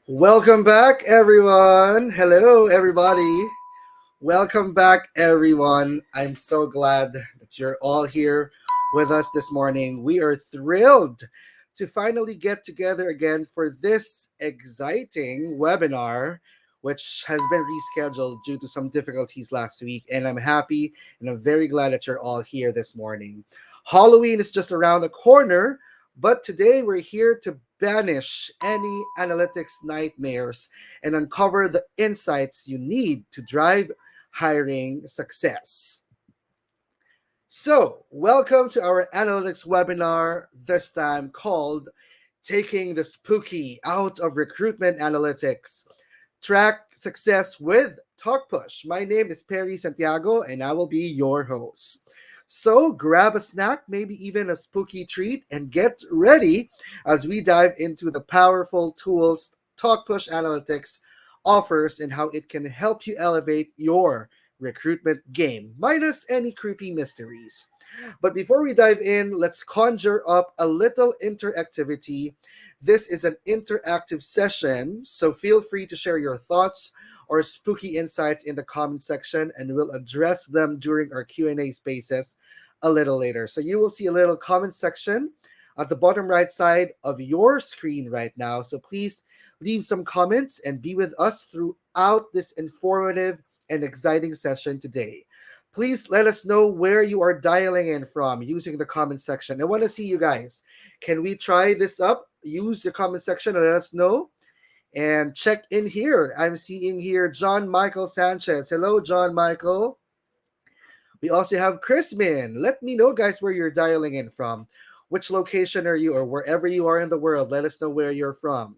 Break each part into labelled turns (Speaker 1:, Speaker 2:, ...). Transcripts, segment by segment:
Speaker 1: Welcome back, everyone. Hello, everybody. Welcome back, everyone. I'm so glad that you're all here with us this morning. We are thrilled to finally get together again for this exciting webinar, which has been rescheduled due to some difficulties last week. And I'm happy and I'm very glad that you're all here this morning. Halloween is just around the corner, but today we're here to banish any analytics nightmares and uncover the insights you need to drive hiring success. So, welcome to our analytics webinar, this time called Taking the Spooky Out of Recruitment Analytics. Track success with Talkpush. My name is Perry Santiago and I will be your host. So grab a snack, maybe even a spooky treat, and get ready as we dive into the powerful tools Talkpush Analytics offers and how it can help you elevate your recruitment game, minus any creepy mysteries. But before we dive in, let's conjure up a little interactivity. This is an interactive session, so feel free to share your thoughts or spooky insights in the comment section and we'll address them during our Q&A spaces a little later. So you will see a little comment section at the bottom right side of your screen right now. So please leave some comments and be with us throughout this informative and exciting session today. Please let us know where you are dialing in from using the comment section. I want to see you guys. Can we try this up? Use the comment section and let us know. And check in here. I'm seeing here John Michael Sanchez. Hello, John Michael. We also have Chrisman. Let me know, guys, where you're dialing in from. Which location are you, or wherever you are in the world, let us know where you're from.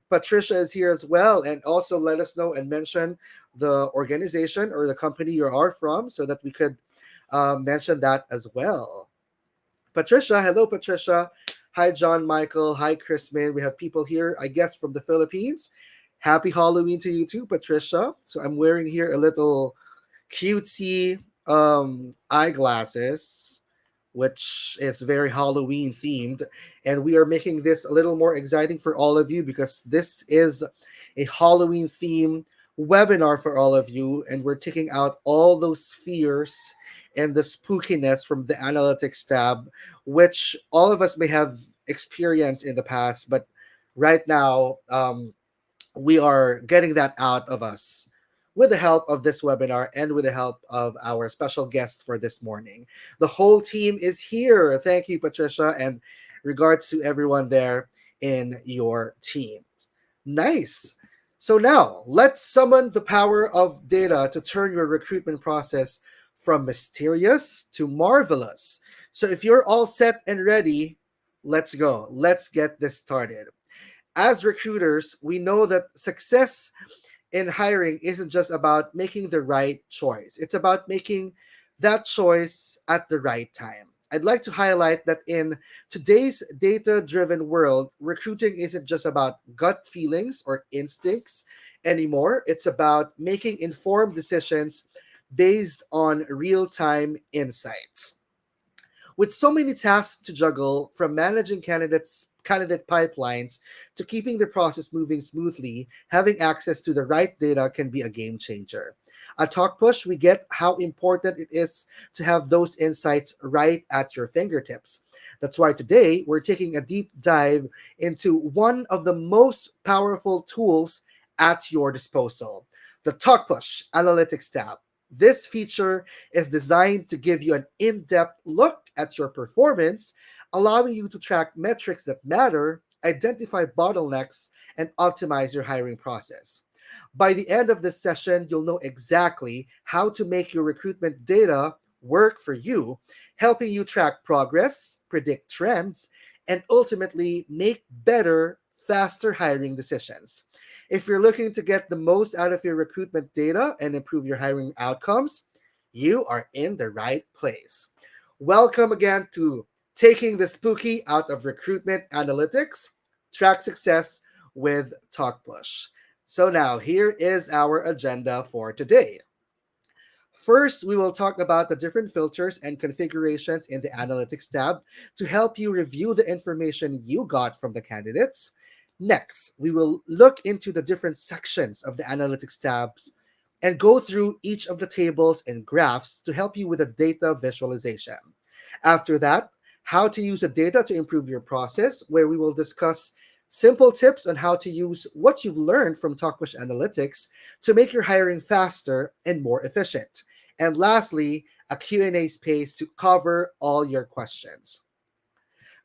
Speaker 1: Patricia is here as well, and also let us know and mention the organization or the company you are from so that we could mention that as well. Patricia, hello, Patricia. Hi, John Michael. Hi, Chrisman. We have people here, I guess, from the Philippines. Happy Halloween to you too, Patricia. So I'm wearing here a little cutesy eyeglasses, which is very Halloween themed. And we are making this a little more exciting for all of you because this is a Halloween theme webinar for all of you. And we're taking out all those fears and the spookiness from the analytics tab, which all of us may have experienced in the past. But right now, we are getting that out of us with the help of this webinar and with the help of our special guest for this morning. The whole team is here. Thank you, Patricia, and regards to everyone there in your team. Nice. So now let's summon the power of data to turn your recruitment process from mysterious to marvelous. So if you're all set and ready, let's go. Let's get this started. As recruiters, we know that success in hiring isn't just about making the right choice. It's about making that choice at the right time. I'd like to highlight that in today's data driven world, recruiting isn't just about gut feelings or instincts anymore. It's about making informed decisions based on real time insights. With so many tasks to juggle, from managing candidate pipelines to keeping the process moving smoothly, having access to the right data can be a game changer. At TalkPush, we get how important it is to have those insights right at your fingertips. That's why today we're taking a deep dive into one of the most powerful tools at your disposal, the TalkPush Analytics tab. This feature is designed to give you an in depth look at your performance, allowing you to track metrics that matter, identify bottlenecks, and optimize your hiring process. By the end of this session, you'll know exactly how to make your recruitment data work for you, helping you track progress, predict trends, and ultimately make better, faster hiring decisions. If you're looking to get the most out of your recruitment data and improve your hiring outcomes, you are in the right place. Welcome again to Taking the Spooky Out of Recruitment Analytics, Track Success with Talkpush. So now here is our agenda for today. First, we will talk about the different filters and configurations in the Analytics tab to help you review the information you got from the candidates. Next, we will look into the different sections of the analytics tabs and go through each of the tables and graphs to help you with the data visualization. After that, how to use the data to improve your process, where we will discuss simple tips on how to use what you've learned from Talkpush Analytics to make your hiring faster and more efficient. And lastly, a Q&A space to cover all your questions.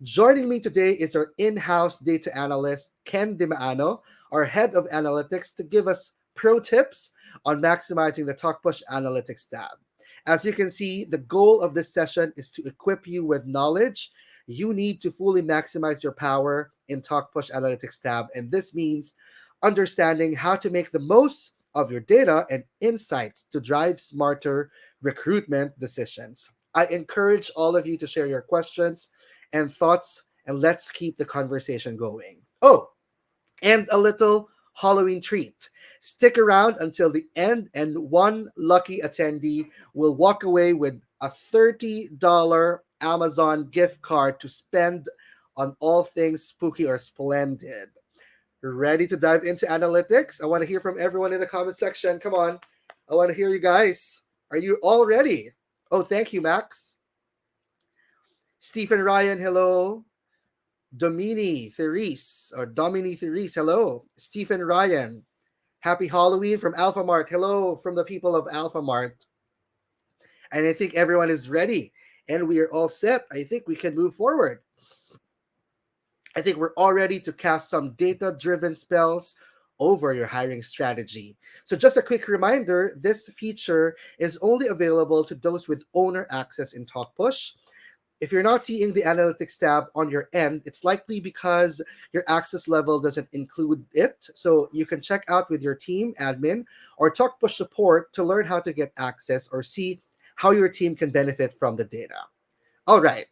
Speaker 1: Joining me today is our in-house data analyst, Ken Dimaano, our head of analytics, to give us pro tips on maximizing the Talkpush Analytics tab. As you can see, the goal of this session is to equip you with knowledge you need to fully maximize your power in Talkpush Analytics tab, and this means understanding how to make the most of your data and insights to drive smarter recruitment decisions. I encourage all of you to share your questions and thoughts, and let's keep the conversation going. Oh, and a little Halloween treat. Stick around until the end, and one lucky attendee will walk away with a $30 Amazon gift card to spend on all things spooky or splendid. Ready to dive into analytics? I want to hear from everyone in the comment section. Come on. I want to hear you guys. Are you all ready? Oh, thank you, Max. Stephen Ryan, hello. Domini Therese, hello. Stephen Ryan, happy Halloween from Alpha Mart. Hello from the people of Alpha Mart. And I think everyone is ready and we are all set. I think we can move forward. I think we're all ready to cast some data-driven spells over your hiring strategy. So just a quick reminder, this feature is only available to those with owner access in Talkpush. If you're not seeing the analytics tab on your end, it's likely because your access level doesn't include it. So you can check out with your team admin or Talkpush support to learn how to get access or see how your team can benefit from the data. All right,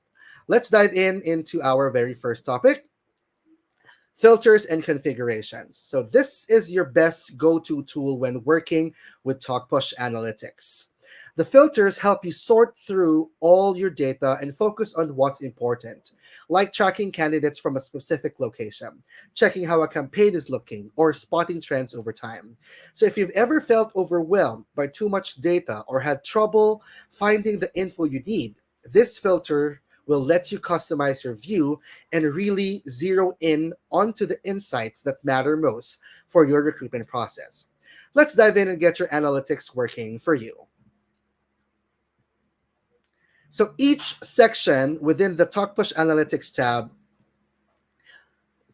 Speaker 1: let's dive into our very first topic, filters and configurations. So this is your best go-to tool when working with Talkpush Analytics. The filters help you sort through all your data and focus on what's important, like tracking candidates from a specific location, checking how a campaign is looking, or spotting trends over time. So if you've ever felt overwhelmed by too much data or had trouble finding the info you need, this filter will let you customize your view and really zero in onto the insights that matter most for your recruitment process. Let's dive in and get your analytics working for you. So each section within the Talkpush Analytics tab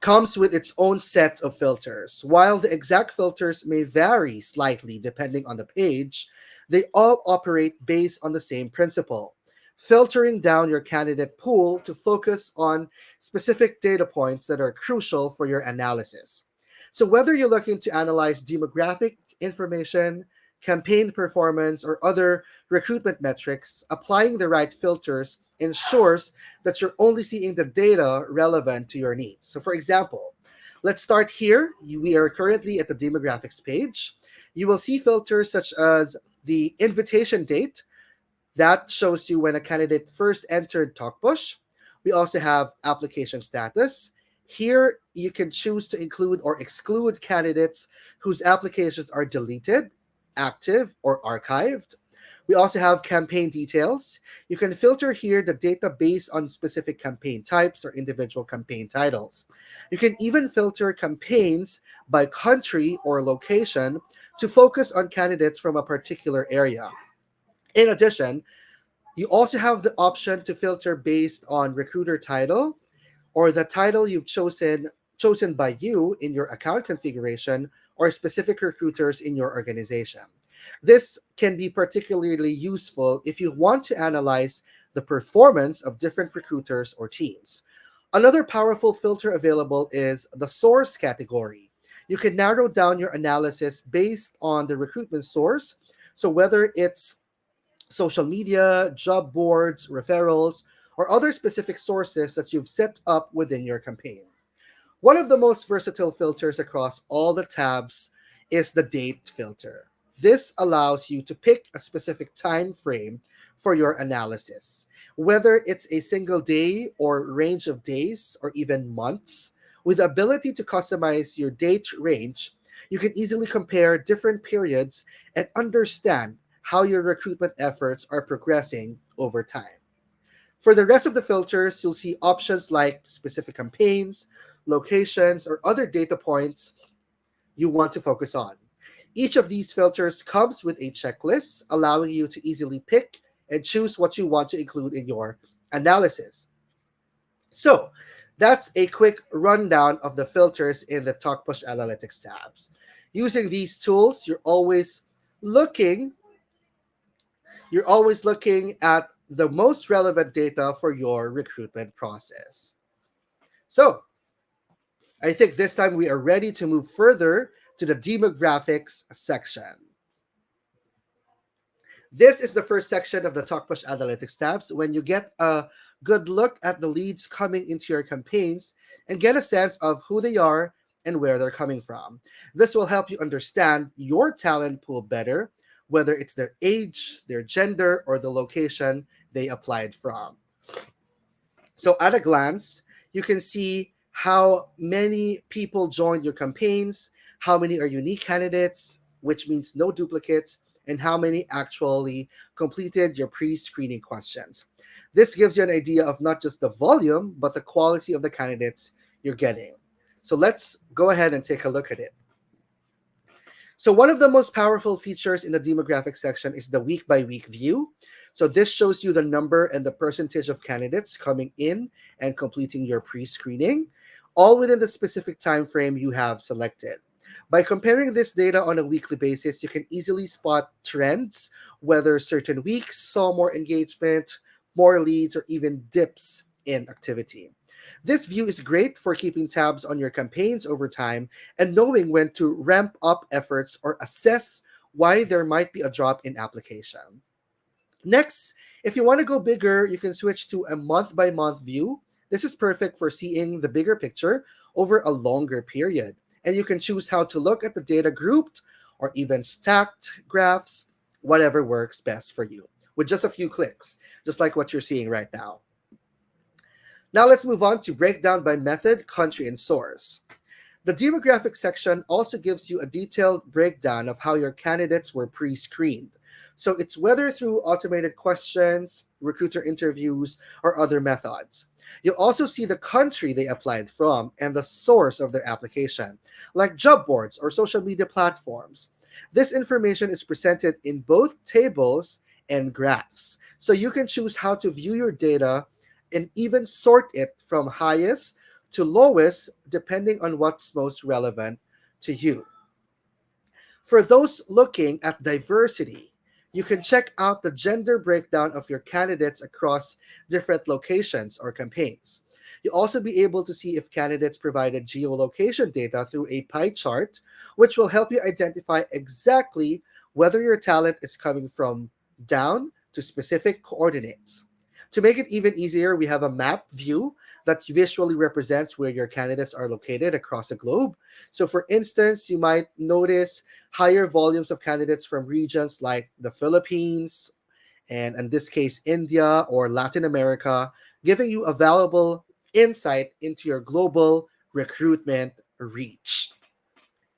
Speaker 1: comes with its own set of filters. While the exact filters may vary slightly depending on the page, they all operate based on the same principle, filtering down your candidate pool to focus on specific data points that are crucial for your analysis. So whether you're looking to analyze demographic information, campaign performance, or other recruitment metrics, applying the right filters ensures that you're only seeing the data relevant to your needs. So for example, let's start here. We are currently at the demographics page. You will see filters such as the invitation date. That shows you when a candidate first entered Talkpush. We also have application status. Here, you can choose to include or exclude candidates whose applications are deleted, active, or archived. We also have campaign details. You can filter here the data based on specific campaign types or individual campaign titles. You can even filter campaigns by country or location to focus on candidates from a particular area. In addition, you also have the option to filter based on recruiter title or the title you've chosen by you in your account configuration or specific recruiters in your organization. This can be particularly useful if you want to analyze the performance of different recruiters or teams. Another powerful filter available is the source category. You can narrow down your analysis based on the recruitment source. So whether it's social media, job boards, referrals, or other specific sources that you've set up within your campaign. One of the most versatile filters across all the tabs is the date filter. This allows you to pick a specific time frame for your analysis, whether it's a single day or range of days or even months. With the ability to customize your date range, you can easily compare different periods and understand how your recruitment efforts are progressing over time. For the rest of the filters, you'll see options like specific campaigns, locations, or other data points you want to focus on. Each of these filters comes with a checklist, allowing you to easily pick and choose what you want to include in your analysis. So, that's a quick rundown of the filters in the Talkpush Analytics tabs. Using these tools, looking you're always looking at the most relevant data for your recruitment process. So, I think this time we are ready to move further to the demographics section. This is the first section of the Talkpush Analytics tabs when you get a good look at the leads coming into your campaigns and get a sense of who they are and where they're coming from. This will help you understand your talent pool better, whether it's their age, their gender, or the location they applied from. So at a glance, you can see how many people joined your campaigns, how many are unique candidates, which means no duplicates, and how many actually completed your pre-screening questions. This gives you an idea of not just the volume, but the quality of the candidates you're getting. So let's go ahead and take a look at it. So one of the most powerful features in the demographic section is the week by week view. So this shows you the number and the percentage of candidates coming in and completing your pre-screening, all within the specific time frame you have selected. By comparing this data on a weekly basis, you can easily spot trends, whether certain weeks saw more engagement, more leads, or even dips in activity. This view is great for keeping tabs on your campaigns over time and knowing when to ramp up efforts or assess why there might be a drop in application. Next, if you want to go bigger, you can switch to a month by month view. This is perfect for seeing the bigger picture over a longer period. And you can choose how to look at the data grouped or even stacked graphs, whatever works best for you, with just a few clicks, just like what you're seeing right now. Now let's move on to breakdown by method, country, and source. The demographic section also gives you a detailed breakdown of how your candidates were pre-screened. So it's whether through automated questions, recruiter interviews, or other methods. You'll also see the country they applied from and the source of their application, like job boards or social media platforms. This information is presented in both tables and graphs, so you can choose how to view your data and even sort it from highest to lowest depending on what's most relevant to you. For those looking at diversity, you can check out the gender breakdown of your candidates across different locations or campaigns. You'll also be able to see if candidates provided geolocation data through a pie chart, which will help you identify exactly whether your talent is coming from down to specific coordinates. To make it even easier, we have a map view that visually represents where your candidates are located across the globe. So for instance, you might notice higher volumes of candidates from regions like the Philippines, and in this case, India or Latin America, giving you a valuable insight into your global recruitment reach.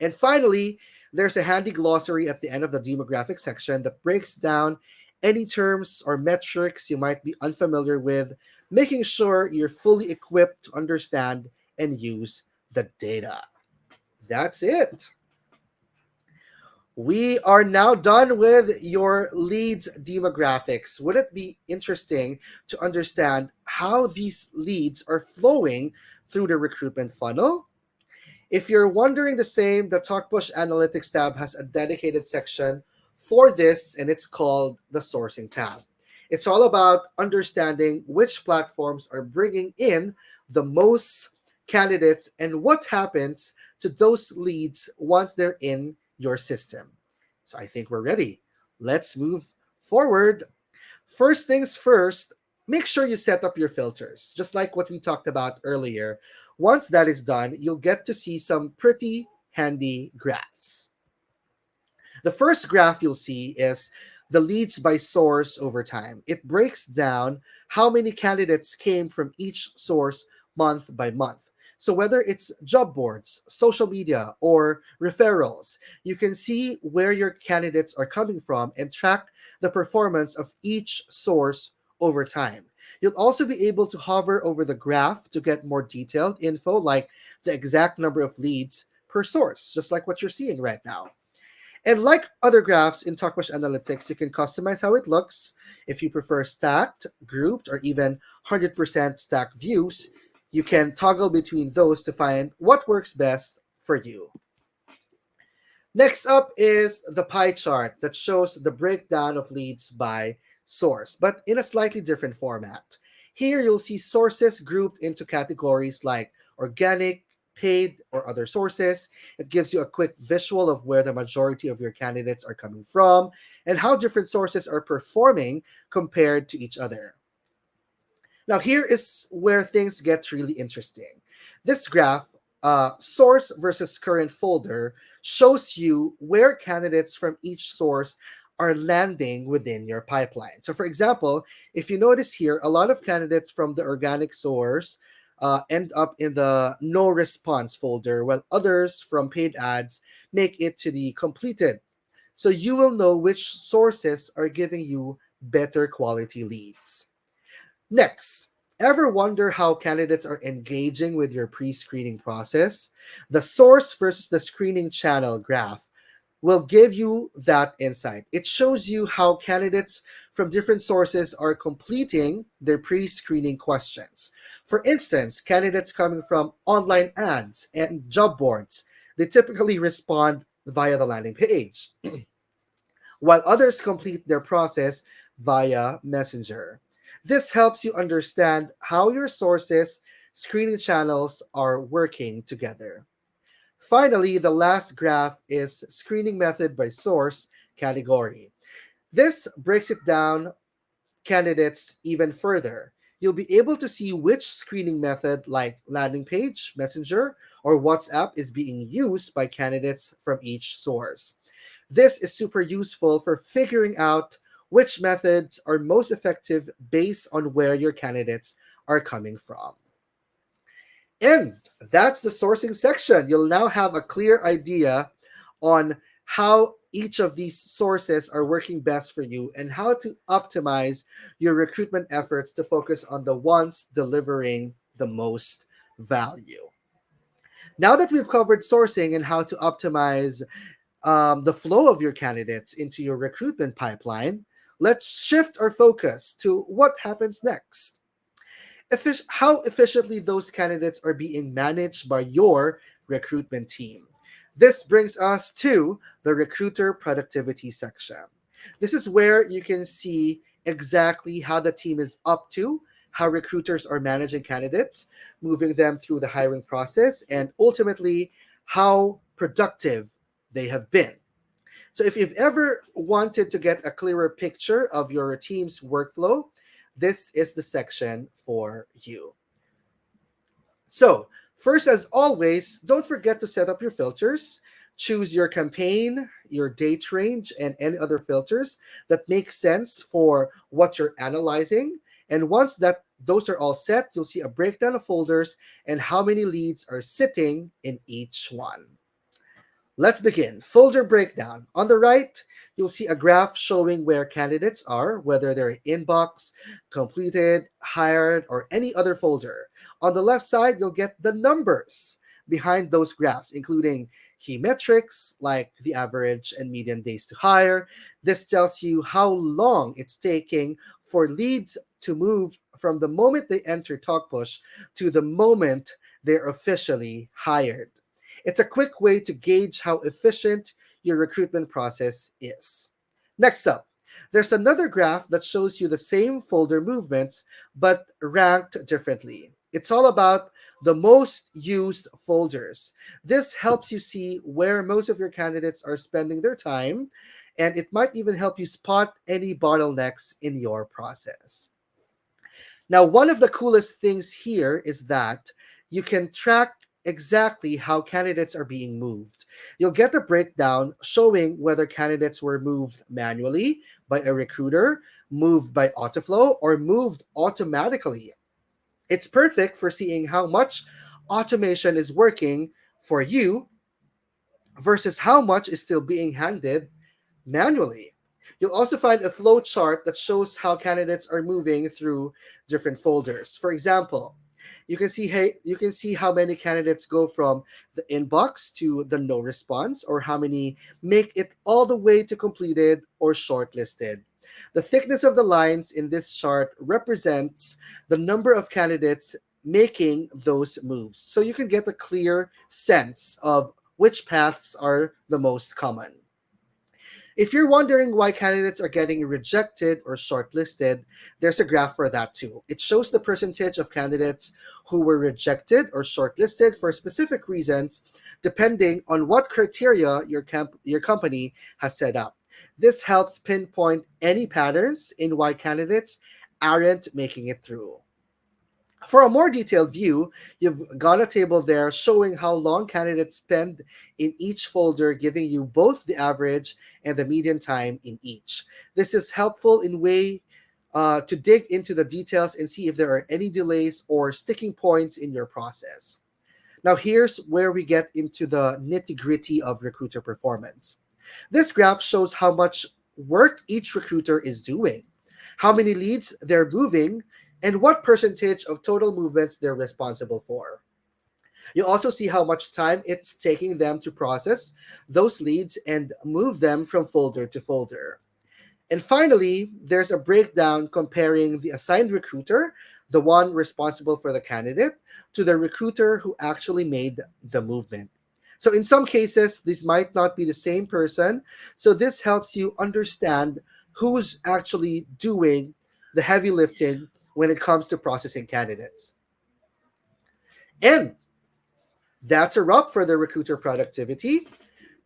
Speaker 1: And finally, there's a handy glossary at the end of the demographic section that breaks down any terms or metrics you might be unfamiliar with, making sure you're fully equipped to understand and use the data. That's it. We are now done with your leads demographics. Would it be interesting to understand how these leads are flowing through the recruitment funnel? If you're wondering the same, the Talkpush Analytics tab has a dedicated section for this, and it's called the Sourcing tab. It's all about understanding which platforms are bringing in the most candidates and what happens to those leads once they're in your system. So I think we're ready. Let's move forward. First things first, make sure you set up your filters, just like what we talked about earlier. Once that is done, you'll get to see some pretty handy graphs. The first graph you'll see is the leads by source over time. It breaks down how many candidates came from each source month by month. So, whether it's job boards, social media, or referrals, you can see where your candidates are coming from and track the performance of each source over time. You'll also be able to hover over the graph to get more detailed info, like the exact number of leads per source, just like what you're seeing right now. And like other graphs in Talkpush Analytics, you can customize how it looks. If you prefer stacked, grouped, or even 100% stacked views, you can toggle between those to find what works best for you. Next up is the pie chart that shows the breakdown of leads by source, but in a slightly different format. Here you'll see sources grouped into categories like organic, paid, or other sources. It gives you a quick visual of where the majority of your candidates are coming from and how different sources are performing compared to each other. Now, here is where things get really interesting. This graph, source versus current folder, shows you where candidates from each source are landing within your pipeline. So, for example, if you notice here, a lot of candidates from the organic source end up in the no response folder, while others from paid ads make it to the completed. So, you will know which sources are giving you better quality leads. Next, ever wonder how candidates are engaging with your pre screening process? The source versus the screening channel graph will give you that insight. It shows you how candidates from different sources are completing their pre screening questions. For instance, candidates coming from online ads and job boards, they typically respond via the landing page, while others complete their process via Messenger. This helps you understand how your sources, screening channels are working together. Finally, the last graph is screening method by source category. This breaks it down candidates even further. You'll be able to see which screening method, like landing page, Messenger, or WhatsApp, is being used by candidates from each source. This is super useful for figuring out which methods are most effective based on where your candidates are coming from. And that's the sourcing section. You'll now have a clear idea on how each of these sources are working best for you and how to optimize your recruitment efforts to focus on the ones delivering the most value. Now that we've covered sourcing and how to optimize the flow of your candidates into your recruitment pipeline, let's shift our focus to what happens next. How efficiently those candidates are being managed by your recruitment team. This brings us to the recruiter productivity section. This is where you can see exactly how the team is up to, how recruiters are managing candidates, moving them through the hiring process, and ultimately how productive they have been. So if you've ever wanted to get a clearer picture of your team's workflow, this is the section for you. So first, as always, don't forget to set up your filters. Choose your campaign, your date range, and any other filters that make sense for what you're analyzing. And once that those are all set, you'll see a breakdown of folders and how many leads are sitting in each one. Let's begin. Folder breakdown. On the right, you'll see a graph showing where candidates are, whether they're inbox, completed, hired, or any other folder. On the left side, you'll get the numbers behind those graphs, including key metrics like the average and median days to hire. This tells you how long it's taking for leads to move from the moment they enter Talkpush to the moment they're officially hired. It's a quick way to gauge how efficient your recruitment process is. Next up, there's another graph that shows you the same folder movements but ranked differently. It's all about the most used folders. This helps you see where most of your candidates are spending their time, and it might even help you spot any bottlenecks in your process. Now, one of the coolest things here is that you can track exactly how candidates are being moved. You'll get the breakdown showing whether candidates were moved manually by a recruiter, moved by autoflow, or moved automatically. It's perfect for seeing how much automation is working for you versus how much is still being handed manually. You'll also find a flow chart that shows how candidates are moving through different folders. For example, you can see how many candidates go from the inbox to the no response, or how many make it all the way to completed or shortlisted. The thickness of the lines in this chart represents the number of candidates making those moves. So you can get a clear sense of which paths are the most common. If you're wondering why candidates are getting rejected or shortlisted, there's a graph for that too. It shows the percentage of candidates who were rejected or shortlisted for specific reasons, depending on what criteria your company has set up. This helps pinpoint any patterns in why candidates aren't making it through. For a more detailed view, you've got a table there showing how long candidates spend in each folder, giving you both the average and the median time in each. This is helpful in way to dig into the details and see if there are any delays or sticking points in your process. Now, here's where we get into the nitty gritty of recruiter performance. This graph shows how much work each recruiter is doing, how many leads they're moving, and what percentage of total movements they're responsible for. You also see how much time it's taking them to process those leads and move them from folder to folder. And finally, there's a breakdown comparing the assigned recruiter, the one responsible for the candidate, to the recruiter who actually made the movement. So in some cases, this might not be the same person. So this helps you understand who's actually doing the heavy lifting when it comes to processing candidates. And that's a wrap for the recruiter productivity.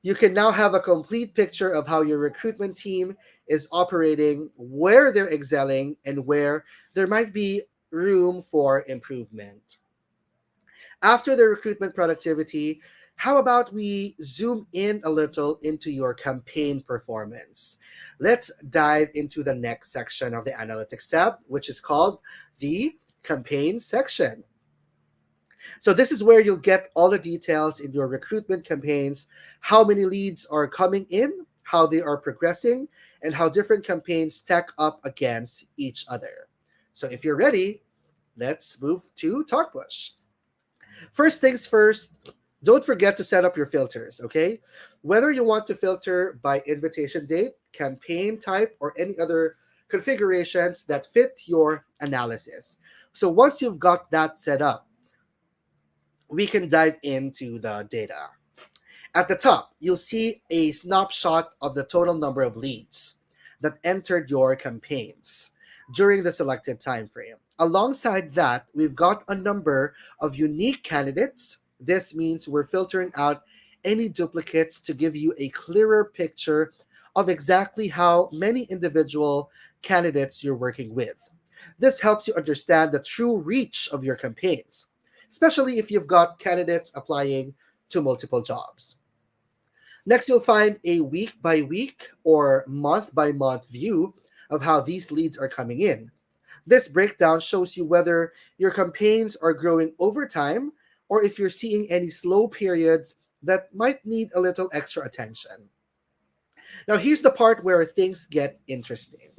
Speaker 1: You can now have a complete picture of how your recruitment team is operating, where they're excelling, and where there might be room for improvement. After the recruitment productivity, how about we zoom in a little into your campaign performance? Let's dive into the next section of the analytics tab, which is called the campaign section. So this is where you'll get all the details in your recruitment campaigns, how many leads are coming in, how they are progressing, and how different campaigns stack up against each other. So if you're ready, let's move to Talkpush. First things first, don't forget to set up your filters, okay? Whether you want to filter by invitation date, campaign type, or any other configurations that fit your analysis. So once you've got that set up, we can dive into the data. At the top, you'll see a snapshot of the total number of leads that entered your campaigns during the selected time frame. Alongside that, we've got a number of unique candidates. This means we're filtering out any duplicates to give you a clearer picture of exactly how many individual candidates you're working with. This helps you understand the true reach of your campaigns, especially if you've got candidates applying to multiple jobs. Next, you'll find a week by week or month by month view of how these leads are coming in. This breakdown shows you whether your campaigns are growing over time or if you're seeing any slow periods that might need a little extra attention. Now, here's the part where things get interesting.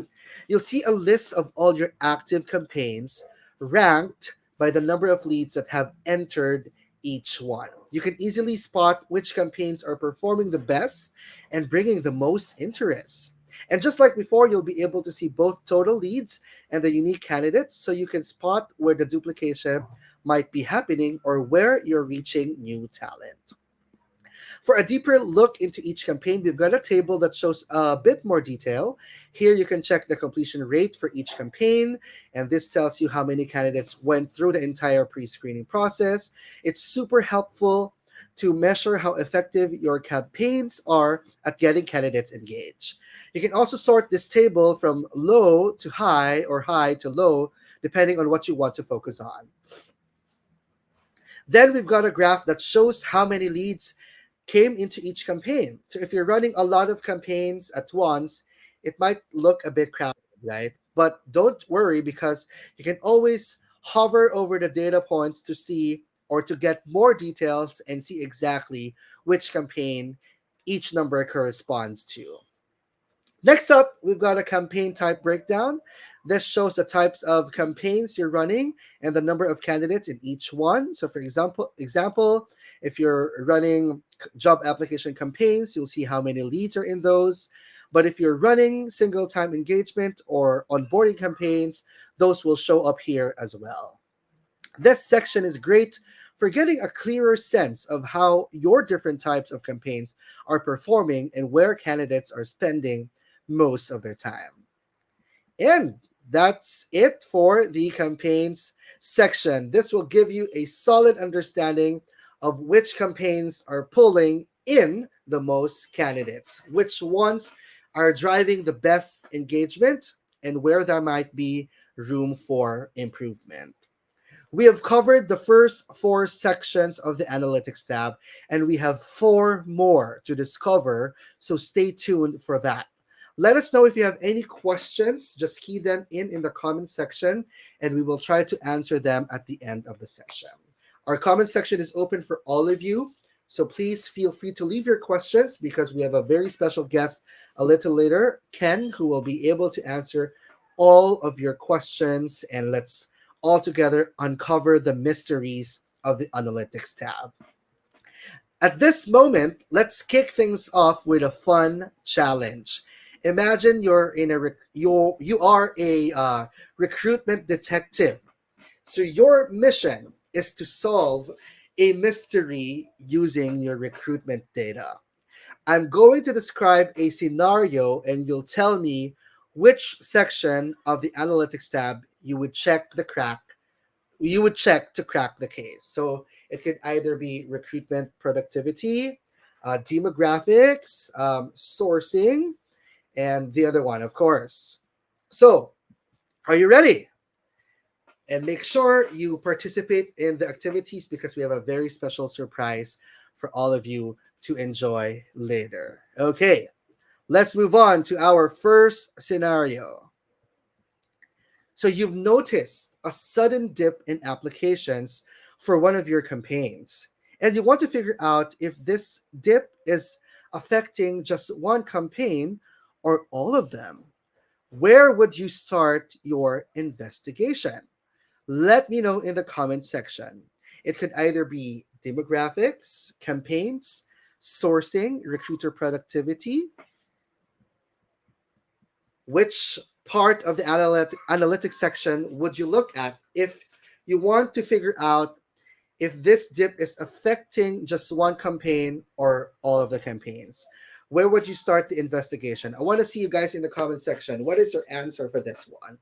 Speaker 1: You'll see a list of all your active campaigns ranked by the number of leads that have entered each one. You can easily spot which campaigns are performing the best and bringing the most interest. And just like before, you'll be able to see both total leads and the unique candidates, so you can spot where the duplication might be happening or where you're reaching new talent. For a deeper look into each campaign, we've got a table that shows a bit more detail. Here you can check the completion rate for each campaign, and this tells you how many candidates went through the entire pre-screening process. It's super helpful to measure how effective your campaigns are at getting candidates engaged. You can also sort this table from low to high or high to low, depending on what you want to focus on. Then we've got a graph that shows how many leads came into each campaign. So if you're running a lot of campaigns at once, it might look a bit crowded, right? But don't worry, because you can always hover over the data points to see or to get more details and see exactly which campaign each number corresponds to. Next up, we've got a campaign type breakdown. This shows the types of campaigns you're running and the number of candidates in each one. So for example, if you're running job application campaigns, you'll see how many leads are in those. But if you're running single time engagement or onboarding campaigns, those will show up here as well. This section is great for getting a clearer sense of how your different types of campaigns are performing and where candidates are spending most of their time. And that's it for the campaigns section. This will give you a solid understanding of which campaigns are pulling in the most candidates, which ones are driving the best engagement, and where there might be room for improvement. We have covered the first four sections of the analytics tab, and we have four more to discover, so stay tuned for that. Let us know if you have any questions. Just key them in the comment section, and we will try to answer them at the end of the session. Our comment section is open for all of you, so please feel free to leave your questions because we have a very special guest a little later, Ken, who will be able to answer all of your questions, and let's all together uncover the mysteries of the analytics tab. At this moment, let's kick things off with a fun challenge. Imagine you are a recruitment detective. So your mission is to solve a mystery using your recruitment data. I'm going to describe a scenario, and you'll tell me which section of the analytics tab you would check to crack the case. So it could either be recruitment productivity, demographics, sourcing, and the other one, of course. So, are you ready? And make sure you participate in the activities because we have a very special surprise for all of you to enjoy later. Okay, let's move on to our first scenario. So you've noticed a sudden dip in applications for one of your campaigns, and you want to figure out if this dip is affecting just one campaign or all of them. Where would you start your investigation? Let me know in the comment section. It could either be demographics, campaigns, sourcing, recruiter productivity. Which part of the analytics section would you look at if you want to figure out if this dip is affecting just one campaign or all of the campaigns? Where would you start the investigation? I want to see you guys in the comment section. What is your answer for this one?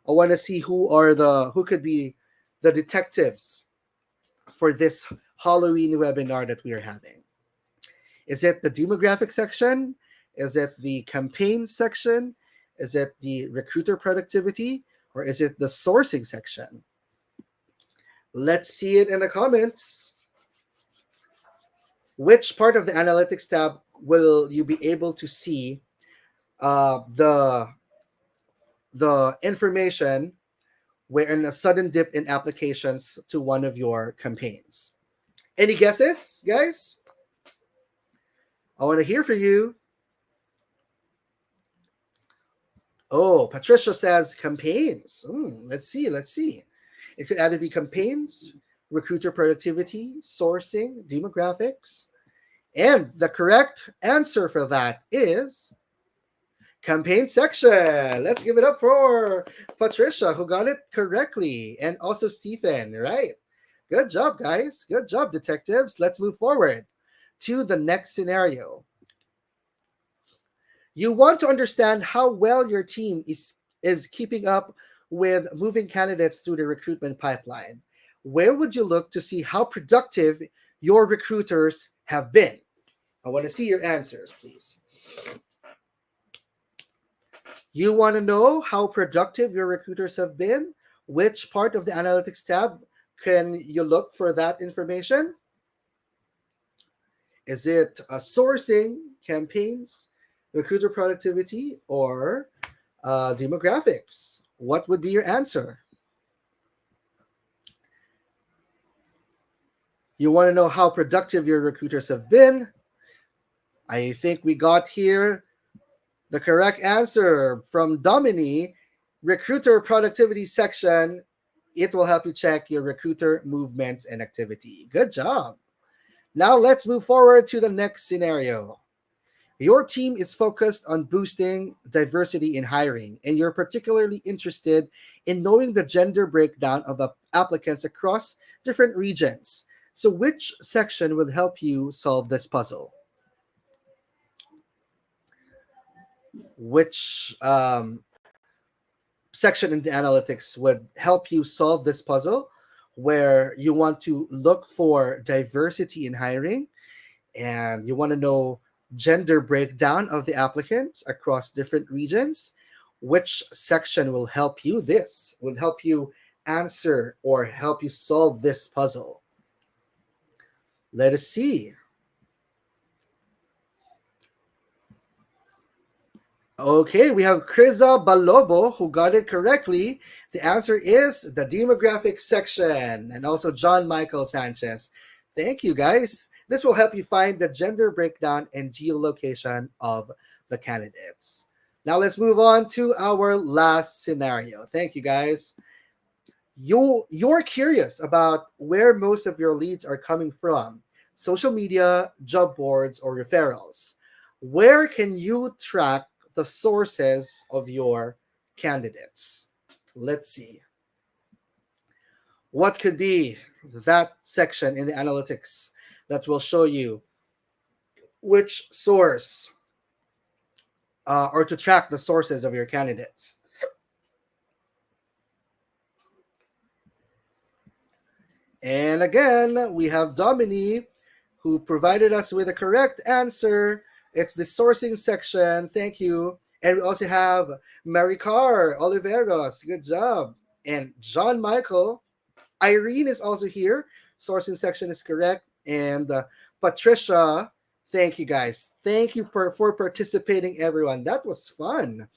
Speaker 1: I want to see who could be the detectives for this Halloween webinar that we are having. Is it the demographic section? Is it the campaign section? Is it the recruiter productivity? Or is it the sourcing section? Let's see it in the comments. Which part of the analytics tab will you be able to see the information wherein a sudden dip in applications to one of your campaigns? Any guesses, guys? I want to hear from you. Oh, Patricia says campaigns. Let's see. It could either be campaigns, recruiter productivity, sourcing, demographics. And the correct answer for that is campaign section. Let's give it up for Patricia, who got it correctly, and also Stephen, right? Good job, guys. Good job, detectives. Let's move forward to the next scenario. You want to understand how well your team is keeping up with moving candidates through the recruitment pipeline. Where would you look to see how productive your recruiters have been? I want to see your answers, please. You want to know how productive your recruiters have been? Which part of the analytics tab can you look for that information? Is it sourcing, campaigns, recruiter productivity, or demographics? What would be your answer? You want to know how productive your recruiters have been? I think we got here the correct answer from Domini. Recruiter productivity section. It will help you check your recruiter movements and activity. Good job. Now let's move forward to the next scenario. Your team is focused on boosting diversity in hiring, and you're particularly interested in knowing the gender breakdown of applicants across different regions. So, which section will help you solve this puzzle? Which section in the analytics would help you solve this puzzle where you want to look for diversity in hiring and you want to know gender breakdown of the applicants across different regions? Which section will help you this will help you answer or help you solve this puzzle? Let us see. Okay, we have Kriza Balobo who got it correctly. The answer is the demographics section, and also John Michael Sanchez. Thank you, guys. This will help you find the gender breakdown and geolocation of the candidates. Now let's move on to our last scenario. Thank you, guys. You're curious about where most of your leads are coming from: social media, job boards, or referrals. Where can you track the sources of your candidates? Let's see. What could be that section in the analytics that will show you which source or to track the sources of your candidates? And again, we have Domini who provided us with a correct answer. It's the sourcing section. Thank you. And we also have Maricar Oliveros. Good job. And John Michael. Irene is also here. Sourcing section is correct. And Patricia, thank you, guys. Thank you for participating, everyone. That was fun.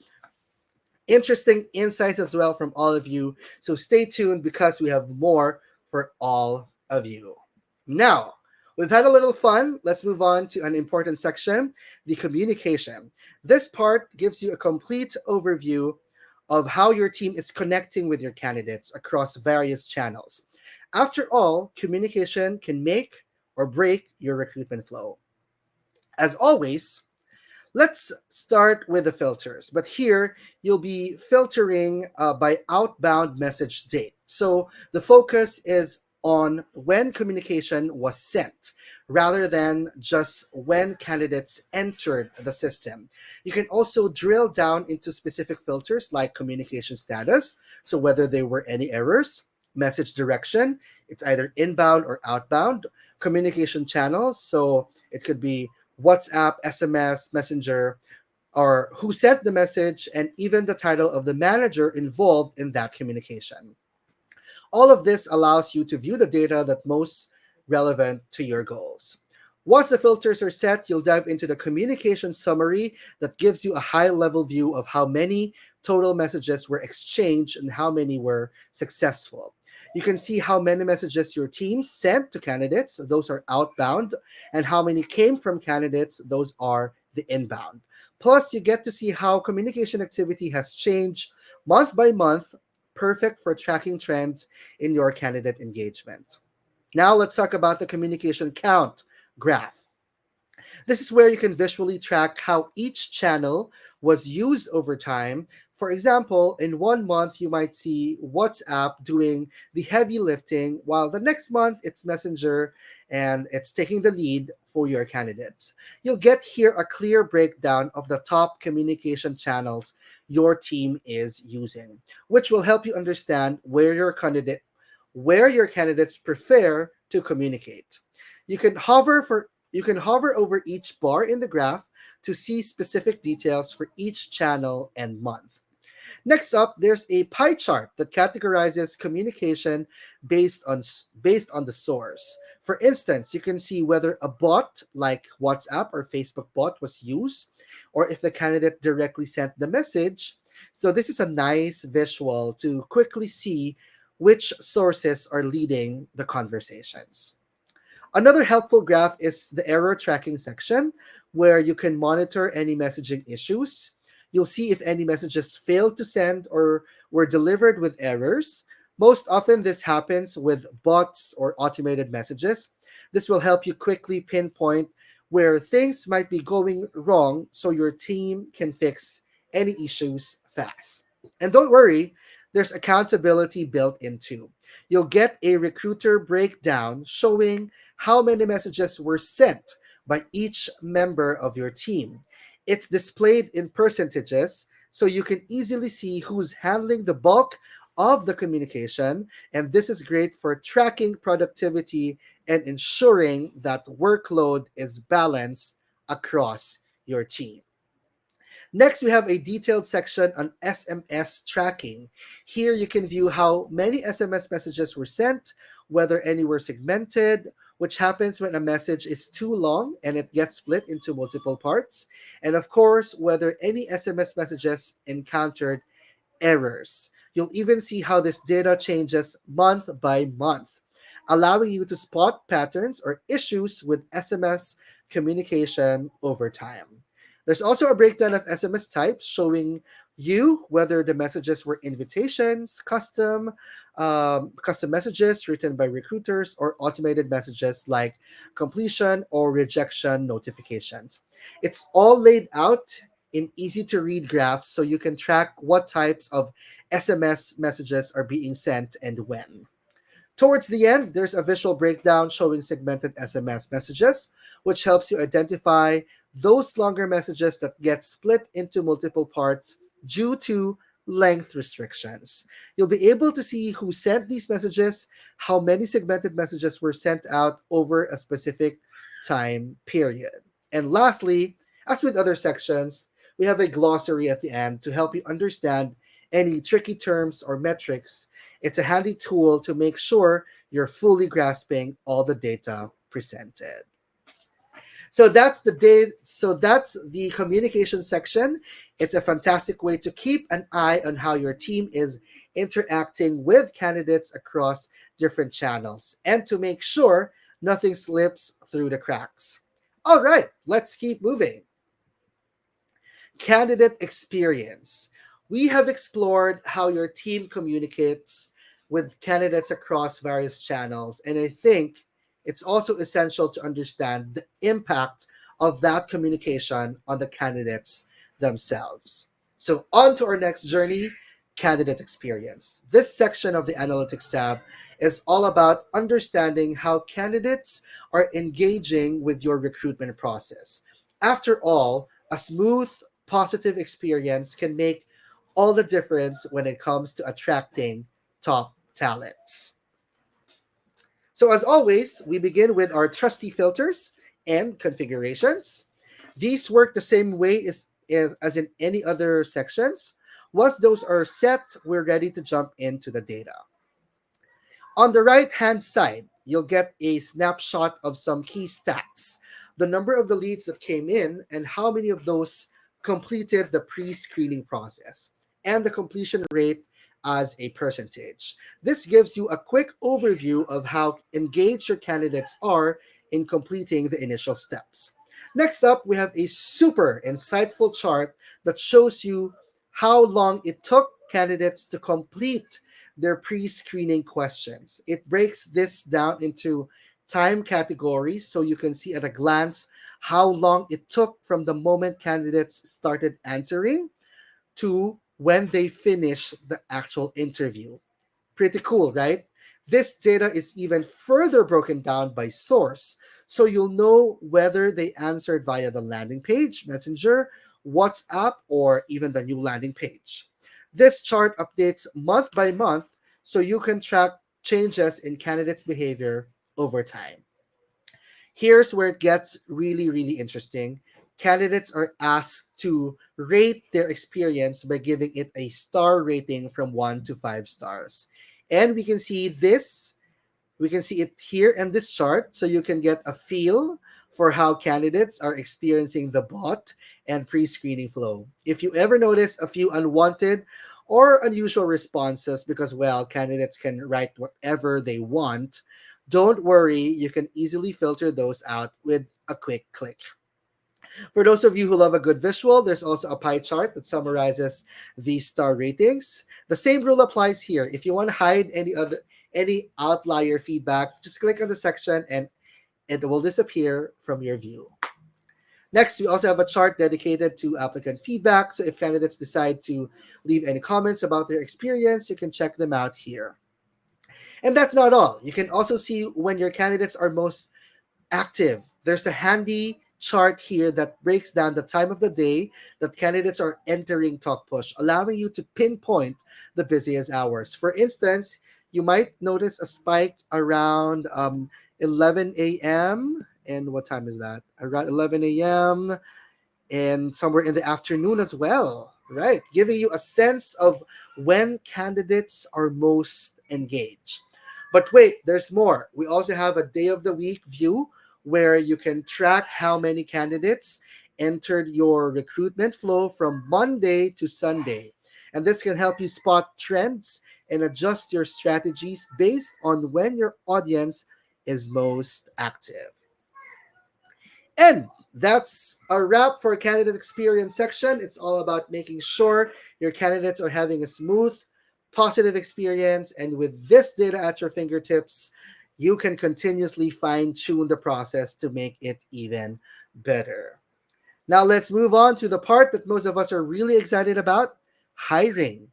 Speaker 1: Interesting insights as well from all of you. So stay tuned because we have more for all of you. Now, we've had a little fun. Let's move on to an important section, the communication. This part gives you a complete overview of how your team is connecting with your candidates across various channels. After all, communication can make or break your recruitment flow. As always, let's start with the filters, but here you'll be filtering by outbound message date. So the focus is on when communication was sent rather than just when candidates entered the system. You can also drill down into specific filters like communication status, so whether there were any errors, message direction, it's either inbound or outbound, communication channels, so it could be WhatsApp, SMS, Messenger, or who sent the message, and even the title of the manager involved in that communication. All of this allows you to view the data that most relevant to your goals. Once the filters are set, you'll dive into the communication summary that gives you a high-level view of how many total messages were exchanged and how many were successful. You can see how many messages your team sent to candidates, those are outbound, and how many came from candidates, those are the inbound. Plus, you get to see how communication activity has changed month by month, perfect for tracking trends in your candidate engagement. Now, let's talk about the communication count graph. This is where you can visually track how each channel was used over time. For example, in 1 month, you might see WhatsApp doing the heavy lifting, while the next month it's Messenger and it's taking the lead for your candidates. You'll get here a clear breakdown of the top communication channels your team is using, which will help you understand where your candidates prefer to communicate. You can hover over each bar in the graph to see specific details for each channel and month. Next up, there's a pie chart that categorizes communication based on the source. For instance, you can see whether a bot like WhatsApp or Facebook bot was used, or if the candidate directly sent the message. So this is a nice visual to quickly see which sources are leading the conversations. Another helpful graph is the error tracking section where you can monitor any messaging issues. You'll see if any messages failed to send or were delivered with errors. Most often, this happens with bots or automated messages. This will help you quickly pinpoint where things might be going wrong so your team can fix any issues fast. And don't worry, there's accountability built in too. You'll get a recruiter breakdown showing how many messages were sent by each member of your team. It's displayed in percentages so you can easily see who's handling the bulk of the communication, and this is great for tracking productivity and ensuring that workload is balanced across your team. Next, we have a detailed section on SMS tracking. Here you can view how many SMS messages were sent, whether any were segmented, which happens when a message is too long and it gets split into multiple parts, and of course, whether any SMS messages encountered errors. You'll even see how this data changes month by month, allowing you to spot patterns or issues with SMS communication over time. There's also a breakdown of SMS types showing you whether the messages were invitations, custom messages written by recruiters, or automated messages like completion or rejection notifications. It's all laid out in easy to read graphs so you can track what types of SMS messages are being sent and when. Towards the end, there's a visual breakdown showing segmented SMS messages, which helps you identify those longer messages that get split into multiple parts due to length restrictions. You'll be able to see who sent these messages, how many segmented messages were sent out over a specific time period. And lastly, as with other sections, we have a glossary at the end to help you understand any tricky terms or metrics. It's a handy tool to make sure you're fully grasping all the data presented. So that's the communication section. It's a fantastic way to keep an eye on how your team is interacting with candidates across different channels and to make sure nothing slips through the cracks. All right, let's keep moving. Candidate experience. We have explored how your team communicates with candidates across various channels, and I think it's also essential to understand the impact of that communication on the candidates themselves. So, on to our next journey, candidate experience. This section of the analytics tab is all about understanding how candidates are engaging with your recruitment process. After all, a smooth, positive experience can make all the difference when it comes to attracting top talents. So, as always, we begin with our trusty filters and configurations. These work the same way as in any other sections. Once those are set, we're ready to jump into the data. On the right hand side, you'll get a snapshot of some key stats: the number of the leads that came in and how many of those completed the pre screening process, and the completion rate as a percentage. This gives you a quick overview of how engaged your candidates are in completing the initial steps. Next up, we have a super insightful chart that shows you how long it took candidates to complete their pre screening questions. It breaks this down into time categories so you can see at a glance how long it took from the moment candidates started answering to when they finish the actual interview. Pretty cool, right? This data is even further broken down by source, so you'll know whether they answered via the landing page, Messenger, WhatsApp, or even the new landing page. This chart updates month by month so you can track changes in candidates' behavior over time. Here's where it gets really, really interesting. Candidates are asked to rate their experience by giving it a star rating from 1 to 5 stars. And we can see it here in this chart so you can get a feel for how candidates are experiencing the bot and pre-screening flow. If you ever notice a few unwanted or unusual responses, because well, candidates can write whatever they want, Don't worry, you can easily filter those out with a quick click. For those of you who love a good visual, there's also a pie chart that summarizes the star ratings. The same rule applies here. If you want to hide any outlier feedback, just click on the section and it will disappear from your view. Next, we also have a chart dedicated to applicant feedback. So if candidates decide to leave any comments about their experience, you can check them out here. And that's not all. You can also see when your candidates are most active. There's a handy chart here that breaks down the time of the day that candidates are entering Talkpush, allowing you to pinpoint the busiest hours. For instance, you might notice a spike around 11 a.m. And what time is that? Around 11 a.m. and somewhere in the afternoon as well, right? Giving you a sense of when candidates are most engaged. But wait, there's more. We also have a day of the week view where you can track how many candidates entered your recruitment flow from Monday to Sunday. And this can help you spot trends and adjust your strategies based on when your audience is most active. And that's a wrap for candidate experience section. It's all about making sure your candidates are having a smooth, positive experience. And with this data at your fingertips, you can continuously fine tune the process to make it even better. Now let's move on to the part that most of us are really excited about, hiring.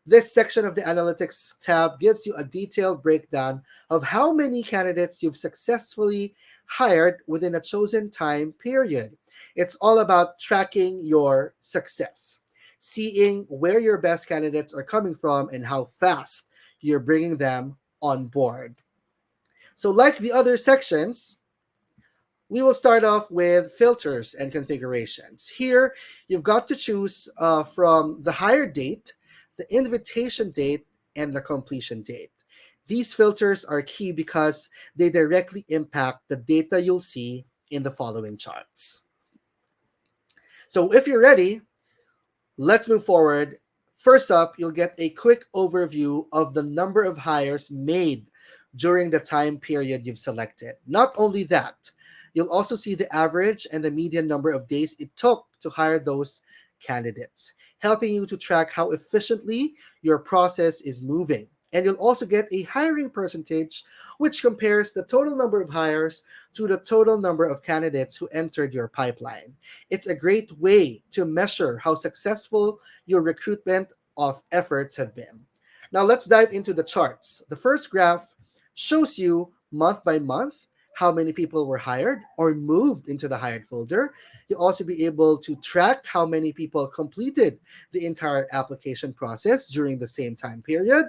Speaker 1: This section of the analytics tab gives you a detailed breakdown of how many candidates you've successfully hired within a chosen time period. It's all about tracking your success, seeing where your best candidates are coming from and how fast you're bringing them on board. So, like the other sections, we will start off with filters and configurations. Here, you've got to choose from the hire date, the invitation date, and the completion date. These filters are key because they directly impact the data you'll see in the following charts. So if you're ready, let's move forward. First up, you'll get a quick overview of the number of hires made during the time period you've selected. Not only that, you'll also see the average and the median number of days it took to hire those candidates, helping you to track how efficiently your process is moving. And you'll also get a hiring percentage, which compares the total number of hires to the total number of candidates who entered your pipeline. It's a great way to measure how successful your recruitment of efforts have been. Now let's dive into the charts. The first graph shows you month by month how many people were hired or moved into the hired folder. You'll also be able to track how many people completed the entire application process during the same time period.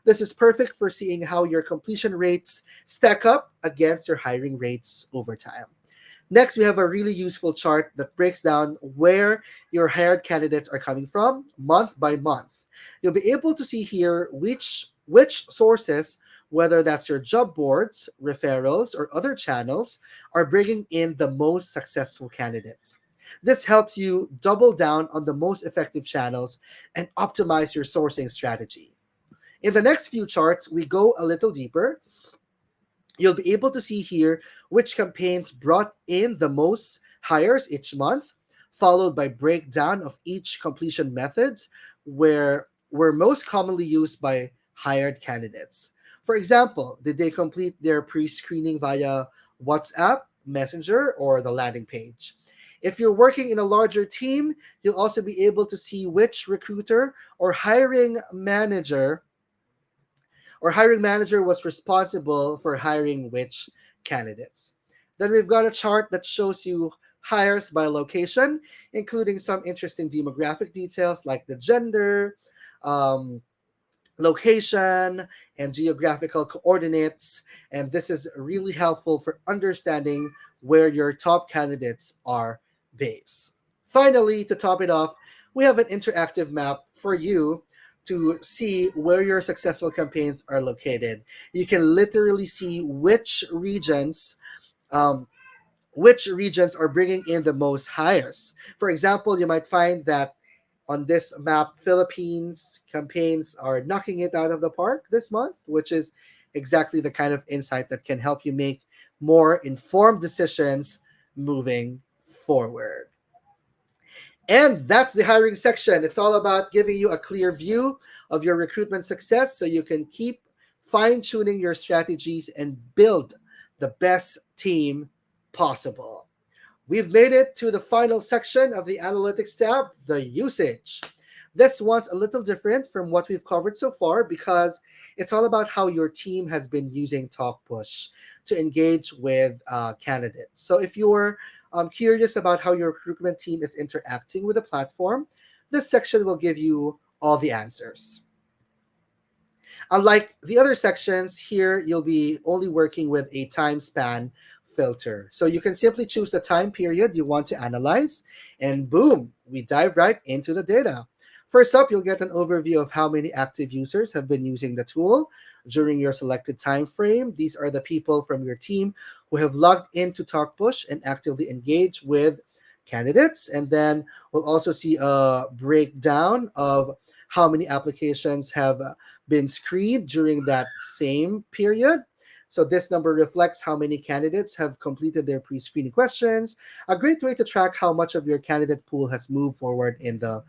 Speaker 1: This is perfect for seeing how your completion rates stack up against your hiring rates over time. Next, we have a really useful chart that breaks down where your hired candidates are coming from month by month. You'll be able to see here which sources, whether that's your job boards, referrals, or other channels, are bringing in the most successful candidates. This helps you double down on the most effective channels and optimize your sourcing strategy. In the next few charts, we go a little deeper. You'll be able to see here which campaigns brought in the most hires each month, followed by breakdown of each completion methods where were most commonly used by hired candidates. For example, did they complete their pre-screening via WhatsApp, Messenger, or the landing page? If you're working in a larger team, you'll also be able to see which recruiter or hiring manager was responsible for hiring which candidates. Then we've got a chart that shows you hires by location, including some interesting demographic details like the gender, um, location, and geographical coordinates. And this is really helpful for understanding where your top candidates are based. Finally, to top it off, we have an interactive map for you to see where your successful campaigns are located. You can literally see um, which regions are bringing in the most hires. For example, you might find that on this map, Philippines campaigns are knocking it out of the park this month, which is exactly the kind of insight that can help you make more informed decisions moving forward. And that's the hiring section. It's all about giving you a clear view of your recruitment success so you can keep fine tuning your strategies and build the best team possible. We've made it to the final section of the analytics tab, the usage. This one's a little different from what we've covered so far because it's all about how your team has been using Talkpush to engage with candidates. So if you're curious about how your recruitment team is interacting with the platform, this section will give you all the answers. Unlike the other sections, here you'll be only working with a time span filter. So you can simply choose the time period you want to analyze, and boom, we dive right into the data. First up, you'll get an overview of how many active users have been using the tool during your selected time frame. These are the people from your team who have logged into Talkpush and actively engage with candidates. And then we'll also see a breakdown of how many applications have been screened during that same period. So this number reflects how many candidates have completed their pre-screening questions, a great way to track how much of your candidate pool has moved forward in the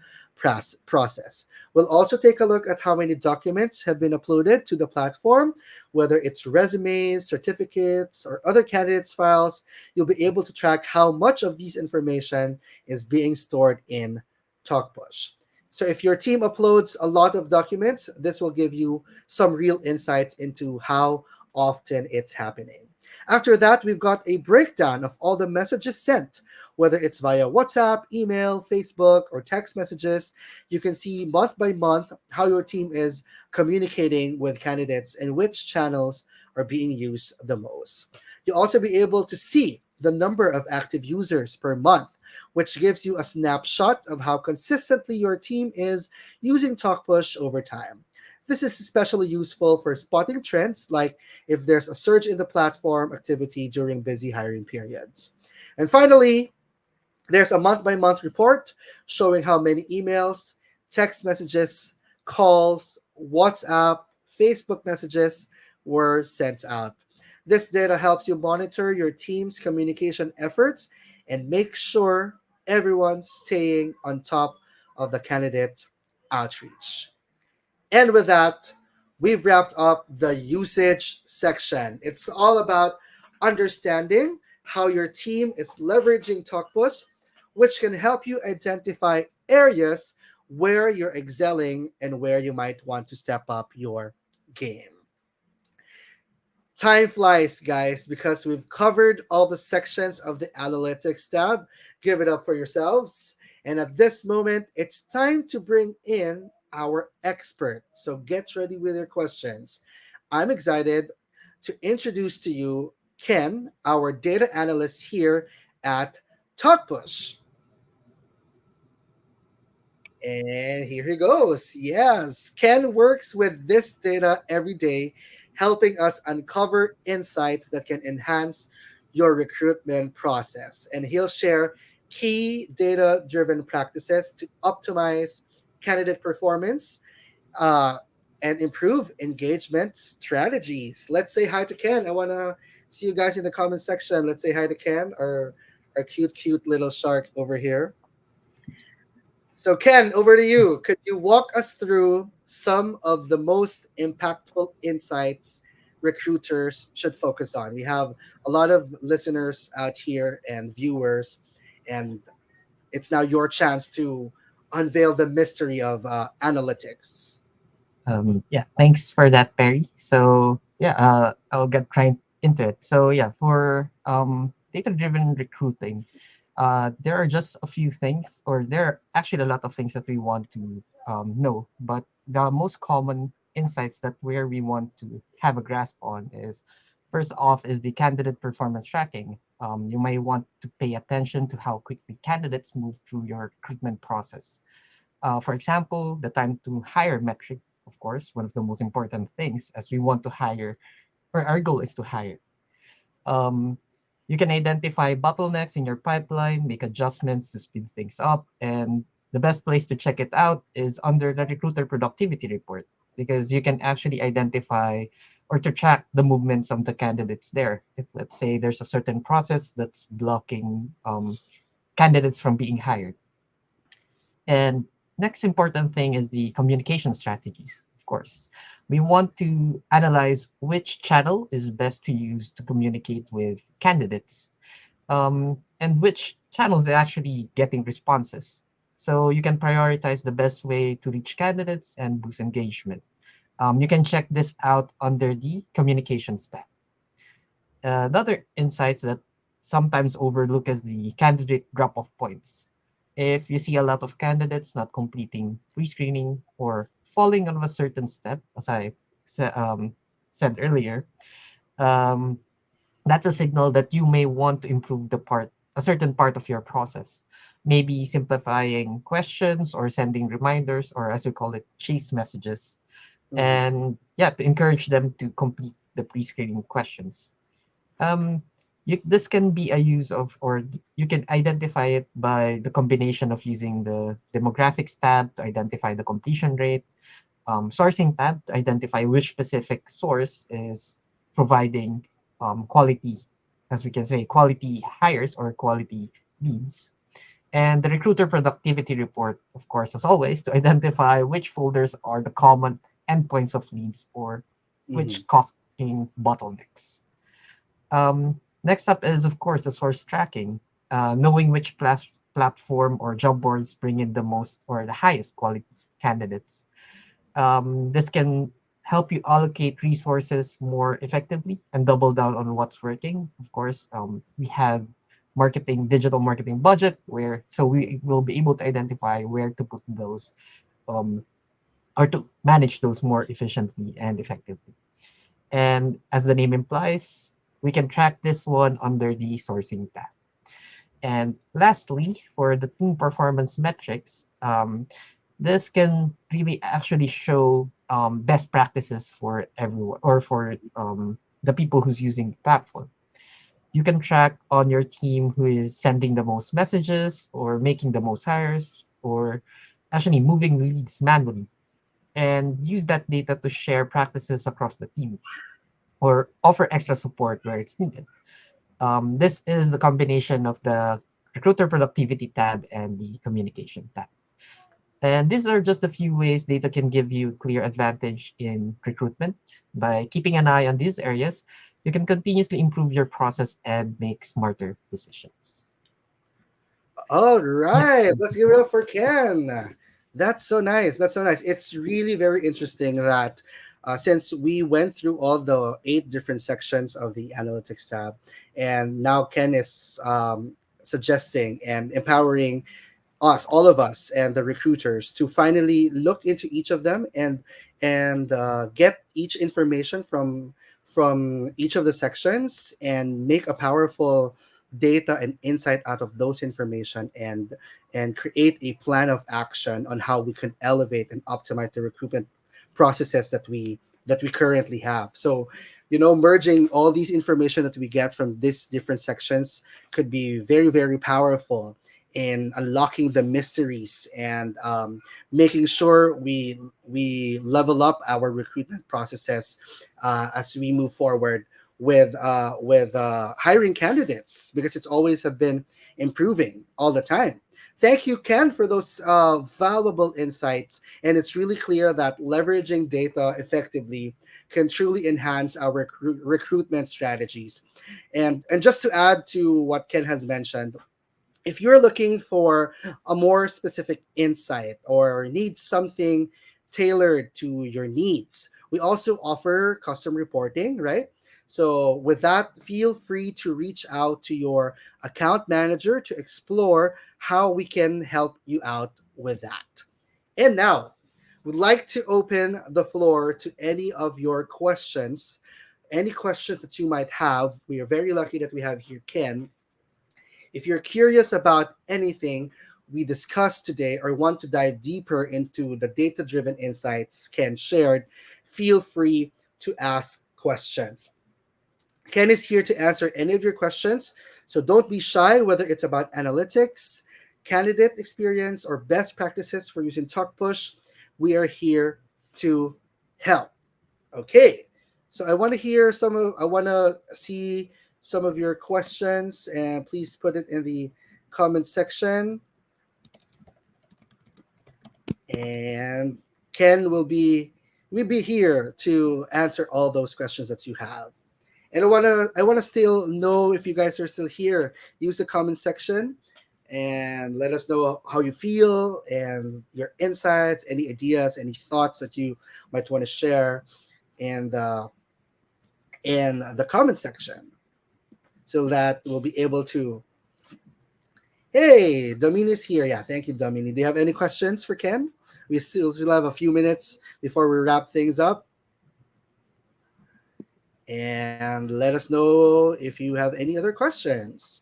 Speaker 1: process. We'll also take a look at how many documents have been uploaded to the platform, whether it's resumes, certificates, or other candidates' files. You'll be able to track how much of these information is being stored in Talkpush. So if your team uploads a lot of documents, this will give you some real insights into how often it's happening. After that, we've got a breakdown of all the messages sent, whether it's via WhatsApp, email, Facebook, or text messages. You can see month by month how your team is communicating with candidates and which channels are being used the most. You'll also be able to see the number of active users per month, which gives you a snapshot of how consistently your team is using Talkpush over time. This is especially useful for spotting trends, like if there's a surge in the platform activity during busy hiring periods. And finally, there's a month by month report showing how many emails, text messages, calls, WhatsApp, Facebook messages were sent out. This data helps you monitor your team's communication efforts and make sure everyone's staying on top of the candidate outreach. And with that, we've wrapped up the usage section. It's all about understanding how your team is leveraging Talkpush, which can help you identify areas where you're excelling and where you might want to step up your game. Time flies, guys, because we've covered all the sections of the analytics tab. Give it up for yourselves. And at this moment, it's time to bring in our expert. So get ready with your questions. I'm excited to introduce to you Ken, our data analyst here at Talkpush. And here he goes. Yes, Ken works with this data every day, helping us uncover insights that can enhance your recruitment process. And he'll share key data driven practices to optimize candidate performance uh, and improve engagement strategies. Let's say hi to Ken. I want to see you guys in the comment section. Let's say hi to Ken, our cute, cute little shark over here. So, Ken, over to you. Could you walk us through some of the most impactful insights recruiters should focus on? We have a lot of listeners out here and viewers, and it's now your chance to unveil the mystery of analytics.
Speaker 2: Yeah, thanks for that, Perry. So yeah, I'll get right into it. So yeah, for data-driven recruiting, there are just a few things, or there are actually a lot of things that we want to know. But the most common insights that where we want to have a grasp on is first off is the candidate performance tracking. You may want to pay attention to how quickly candidates move through your recruitment process. For example, the time to hire metric, of course, one of the most important things as we want to hire, or our goal is to hire. Um, you can identify bottlenecks in your pipeline, make adjustments to speed things up, and the best place to check it out is under the recruiter productivity report because you can actually identify or to track the movements of the candidates there. If, let's say, there's a certain process that's blocking candidates from being hired. And next important thing is the communication strategies, of course. We want to analyze which channel is best to use to communicate with candidates, and which channels are actually getting responses. So you can prioritize the best way to reach candidates and boost engagement. You can check this out under the communications tab. Another insights that sometimes overlook is the candidate drop-off points. If you see a lot of candidates not completing pre-screening or falling on a certain step, as I said earlier, um, that's a signal that you may want to improve a certain part of your process. Maybe simplifying questions or sending reminders, or as we call it, chase messages.
Speaker 1: Mm-hmm.
Speaker 2: And yeah, to encourage them to complete the pre-screening questions. Um, this can be a use of, or you can identify it by the combination of using the demographics tab to identify the completion rate, sourcing tab to identify which specific source is providing quality, as we can say, quality hires or quality leads. And the recruiter productivity report, of course, as always, to identify which folders are the common endpoints of leads or
Speaker 1: Mm-hmm.
Speaker 2: which causing bottlenecks. Next up is, of course, the source tracking, knowing which platform or job boards bring in the most or the highest quality candidates. This can help you allocate resources more effectively and double down on what's working. Of course, we have digital marketing budget, where so we will be able to identify where to put those, um, or to manage those more efficiently and effectively. And as the name implies, we can track this one under the sourcing tab. And lastly, for the team performance metrics, this can really actually show best practices for everyone, or for the people who's using the platform. You can track on your team who is sending the most messages or making the most hires or actually moving leads manually, and use that data to share practices across the team or offer extra support where it's needed. This is the combination of the recruiter productivity tab and the communication tab. And these are just a few ways data can give you clear advantage in recruitment. By keeping an eye on these areas, you can continuously improve your process and make smarter decisions.
Speaker 1: All
Speaker 2: Yeah.
Speaker 1: right, let's give it up for Ken. That's so nice. That's so nice. It's really very interesting that since we went through all the 8 different sections of the analytics tab, and now Ken is suggesting and empowering us, all of us, and the recruiters to finally look into each of them and get each information from each of the sections and make a powerful data and insight out of those information and create a plan of action on how we can elevate and optimize the recruitment processes that we currently have. So merging all these information that we get from these different sections could be very, very powerful in unlocking the mysteries and making sure we level up our recruitment processes as we move forward with hiring candidates, because it's always have been improving all the time. Thank you, Ken, for those valuable insights. And it's really clear that leveraging data effectively can truly enhance our recruitment strategies. And just to add to what Ken has mentioned, if you're looking for a more specific insight or need something tailored to your needs, we also offer custom reporting, right? So, with that, feel free to reach out to your account manager to explore how we can help you out with that. And now, would like to open the floor to any of your questions. Any questions that you might have. We are very lucky that we have here Ken. If you're curious about anything we discussed today or want to dive deeper into the data driven insights Ken shared, feel free to ask questions. Ken is here to answer any of your questions, so don't be shy, whether it's about analytics, candidate experience, or best practices for using Talkpush. We are here to help. Okay, So I want to see some of your questions, and please put it in the comment section. And Ken will be here to answer all those questions that you have. And I wanna still know if you guys are still here. Use the comment section and let us know how you feel and your insights, any ideas, any thoughts that you might want to share in the comment section, so that we'll be able to. Hey, Domini's here. Yeah, thank you, Domini. Do you have any questions for Ken? We still have a few minutes before we wrap things up, and let us know if you have any other questions.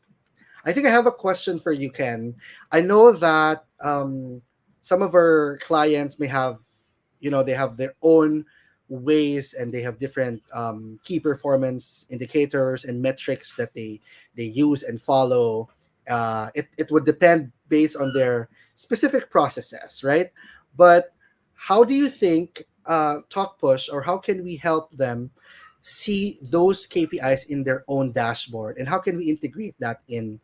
Speaker 1: I think I have a question for you, Ken. I know that some of our clients may have, they have their own ways, and they have different key performance indicators and metrics that they use and follow. It would depend based on their specific processes, right? But how do you think Talkpush, or how can we help them see those KPIs in their own dashboard, and how can we integrate that in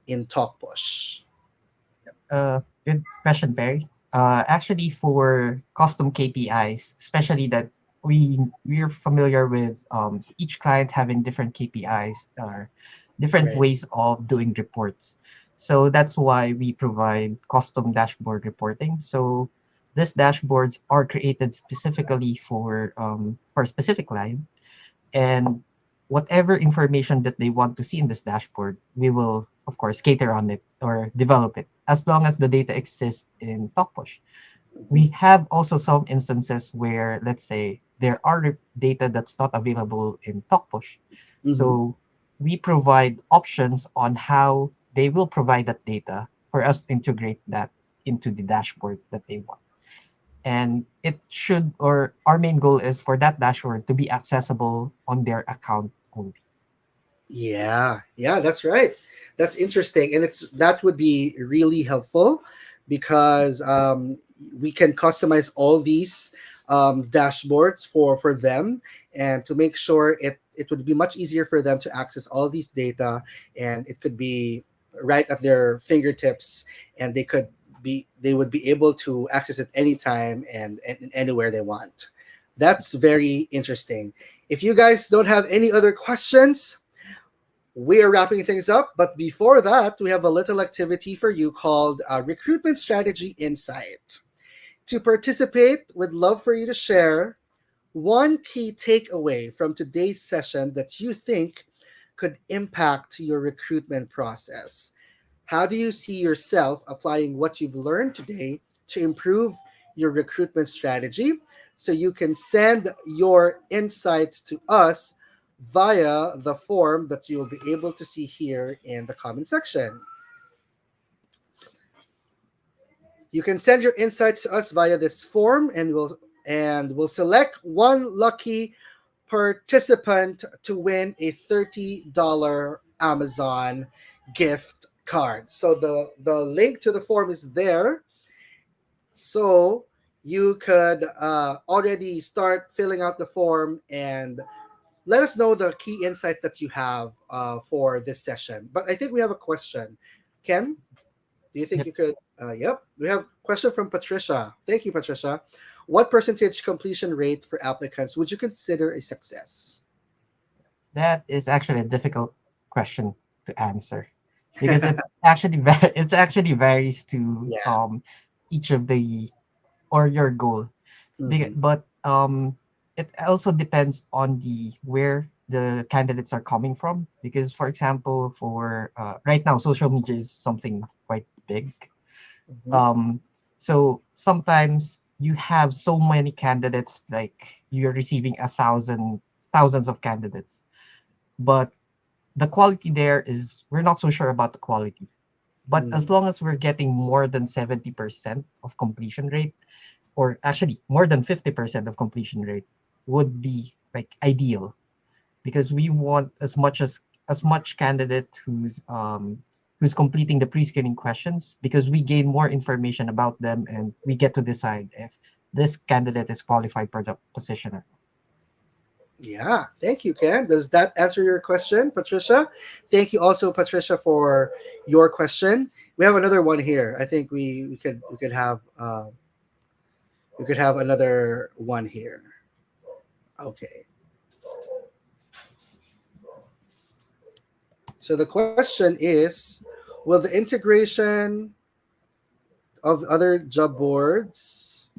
Speaker 1: Talkpush?
Speaker 2: Good question, Barry. Actually, for custom KPIs, especially that we're familiar with each client having different KPIs or different
Speaker 1: Right.
Speaker 2: ways of doing reports. So that's why we provide custom dashboard reporting. So these dashboards are created specifically for a specific client, and whatever information that they want to see in this dashboard, we will of course cater on it or develop it as long as the data exists in Talkpush. We have also some instances where, let's say, there are data that's not available in Talkpush.
Speaker 1: Mm-hmm.
Speaker 2: So we provide options on how they will provide that data for us to integrate that into the dashboard that they want. And it should, or our main goal is for that dashboard to be accessible on their account only.
Speaker 1: Yeah, yeah, that's right. That's interesting, and it's that would be really helpful because we can customize all these dashboards for them, and to make sure it would be much easier for them to access all these data, and it could be right at their fingertips, and they would be able to access it anytime and anywhere they want. That's very interesting. If you guys don't have any other questions, we are wrapping things up, but before that, we have a little activity for you called Recruitment Strategy Insight. To participate, we'd love for you to share one key takeaway from today's session that you think could impact your recruitment process. How do you see yourself applying what you've learned today to improve your recruitment strategy? So you can send your insights to us via the form that you will be able to see here in the comment section. You can send your insights to us via this form, and we'll select one lucky participant to win a $30 Amazon gift card. So the link to the form is there. So you could already start filling out the form and let us know the key insights that you have for this session. But I think we have a question. Ken, do you think
Speaker 2: Yep,
Speaker 1: you could? Yep. We have a question from Patricia. Thank you, Patricia. What percentage completion rate for applicants would you consider a success?
Speaker 2: that is actually a difficult question to answer because it actually varies to
Speaker 1: Yeah.
Speaker 2: each of the or your goal.
Speaker 1: Mm-hmm.
Speaker 2: But it also depends on the where the candidates are coming from. Because, for example, for right now, social media is something quite big.
Speaker 1: Mm-hmm.
Speaker 2: Um, so sometimes you have so many candidates, like you're receiving thousands of candidates, but the quality there is we're not so sure about the quality. But
Speaker 1: Mm-hmm.
Speaker 2: as long as we're getting more than 70% of completion rate, or actually more than 50% of completion rate, would be like ideal, because we want as much candidate who's completing the pre-screening questions, because we gain more information about them and we get to decide if this candidate is qualified for the position or not.
Speaker 1: Yeah, thank you, Ken. Does that answer your question, Patricia? Thank you also, Patricia, for your question. We have another one here. I think we could have another one here. Okay. So the question is, will the integration of other job boards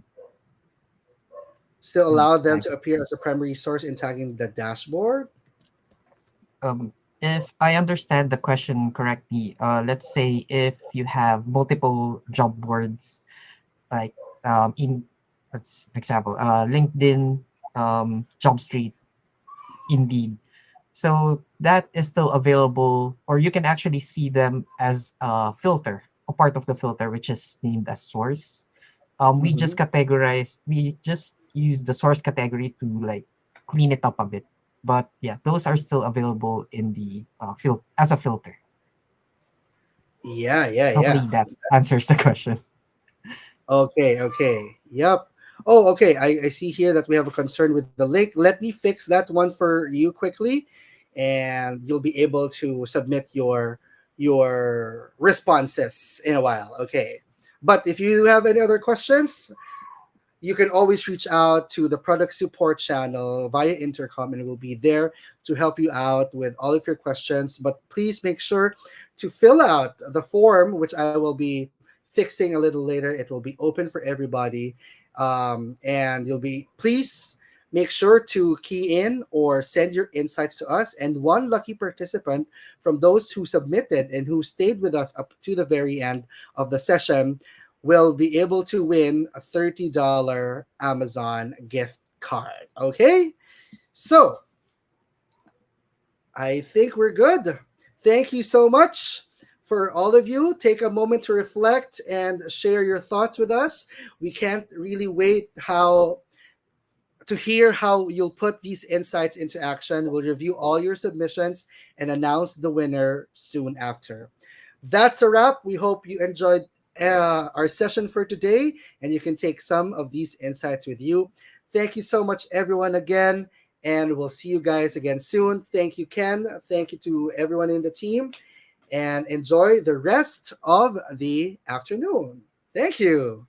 Speaker 1: still
Speaker 2: Mm,
Speaker 1: allow them
Speaker 2: I
Speaker 1: to appear as a primary source in tagging the dashboard?
Speaker 2: If I understand the question correctly, let's say if you have multiple job boards, like in let's example, LinkedIn, JobStreet, Indeed. So that is still available, or you can actually see them as a filter, a part of the filter, which is named as source.
Speaker 1: Mm-hmm.
Speaker 2: We just use the source category to like clean it up a bit. But yeah, those are still available in the as a filter.
Speaker 1: Yeah, yeah, yeah.
Speaker 2: Hopefully that answers the question.
Speaker 1: Okay, okay. Yep. Oh, okay. I see here that we have a concern with the link. Let me fix that one for you quickly, and you'll be able to submit your responses in a while. Okay. But if you have any other questions, you can always reach out to the product support channel via intercom, and we'll be there to help you out with all of your questions. But please make sure to fill out the form, which I will be fixing a little later. It will be open for everybody, and you'll be please make sure to key in or send your insights to us, and one lucky participant from those who submitted and who stayed with us up to the very end of the session will be able to win a $30 Amazon gift card. Okay? So, I think we're good. Thank you so much for all of you. Take a moment to reflect and share your thoughts with us. We can't really wait how to hear how you'll put these insights into action. We'll review all your submissions and announce the winner soon after. That's a wrap. We hope you enjoyed our session for today and you can take some of these insights with you. Thank you so much, everyone, again. And we'll see you guys again soon. Thank you, Ken. Thank you to everyone in the team. And enjoy the rest of the afternoon. Thank you.